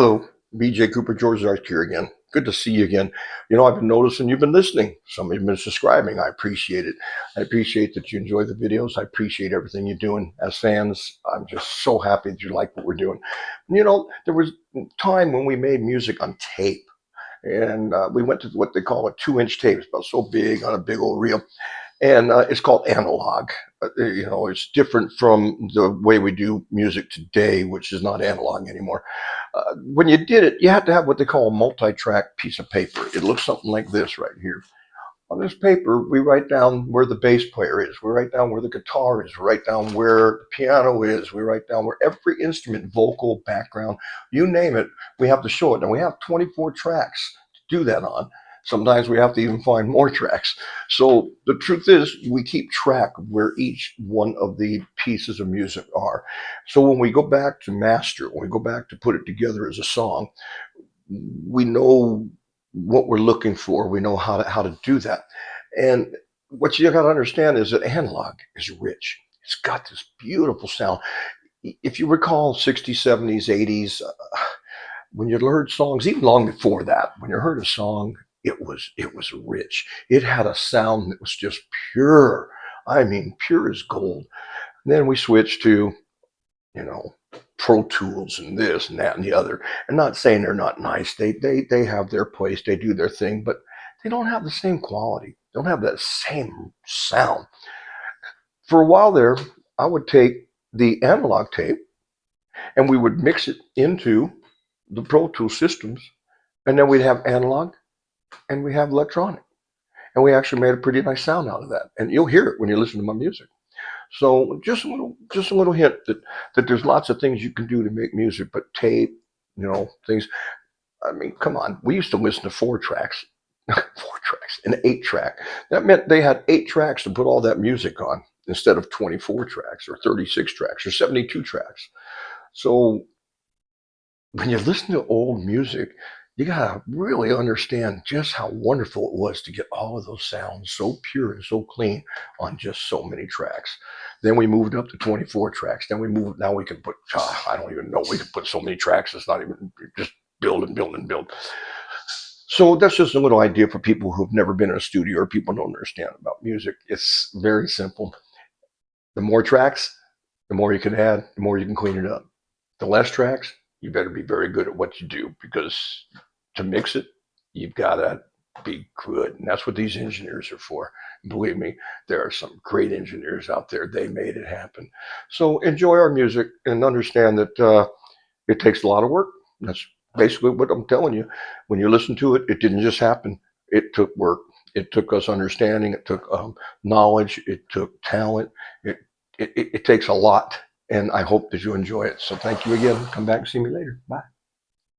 Hello, BJ Cooper, George Arch here again. Good to see you again. I've been noticing you've been listening. Some of you have been subscribing. I appreciate it. I appreciate that you enjoy the videos. I appreciate everything you're doing. As fans, I'm just so happy that you like what we're doing. There was a time when we made music on tape, and we went to what they call a 2-inch tape. It's about so big on a big old reel, and it's called analog. It's different from the way we do music today, which is not analog anymore. When you did it, you had to have what they call a multi-track piece of paper. It looks something like this right here. On this paper, we write down where the bass player is. We write down where the guitar is. We write down where the piano is. We write down where every instrument, vocal, background, you name it, we have to show it. And we have 24 tracks to do that on. Sometimes we have to even find more tracks. So the truth is, we keep track of where each one of the pieces of music are. So when we go back to master, when we go back to put it together as a song, we know what we're looking for. We know how to do that. And what you got to understand is that analog is rich. It's got this beautiful sound. If you recall 60s, 70s, 80s, when you heard songs, even long before that, when you heard a song, it was rich. It had a sound that was just pure. I mean, pure as gold. And then we switched to, you know, Pro Tools and this and that and the other. And not saying they're not nice. They have their place. They do their thing, but they don't have the same quality. They don't have that same sound. For a while there, I would take the analog tape and we would mix it into the Pro Tool systems, and then we'd have analog and we have electronic. And we actually made a pretty nice sound out of that. And you'll hear it when you listen to my music. So just a little hint that there's lots of things you can do to make music, but tape, things. I mean, come on. We used to listen to 4 tracks, 4 tracks, an 8 track. That meant they had 8 tracks to put all that music on instead of 24 tracks or 36 tracks or 72 tracks. So when you listen to old music, you gotta really understand just how wonderful it was to get all of those sounds so pure and so clean on just so many tracks. Then we moved up to 24 tracks. Then we moved. Now we can put. I don't even know. We can put so many tracks. It's not even just build and build and build. So that's just a little idea for people who've never been in a studio or people who don't understand about music. It's very simple. The more tracks, the more you can add, the more you can clean it up. The less tracks, you better be very good at what you do, because to mix it, you've got to be good. And that's what these engineers are for. Believe me, there are some great engineers out there. They made it happen. So enjoy our music and understand that it takes a lot of work. That's basically what I'm telling you. When you listen to it, it didn't just happen. It took work. It took us understanding. It took knowledge. It took talent. It takes a lot. And I hope that you enjoy it. So thank you again. Come back and see me later. Bye.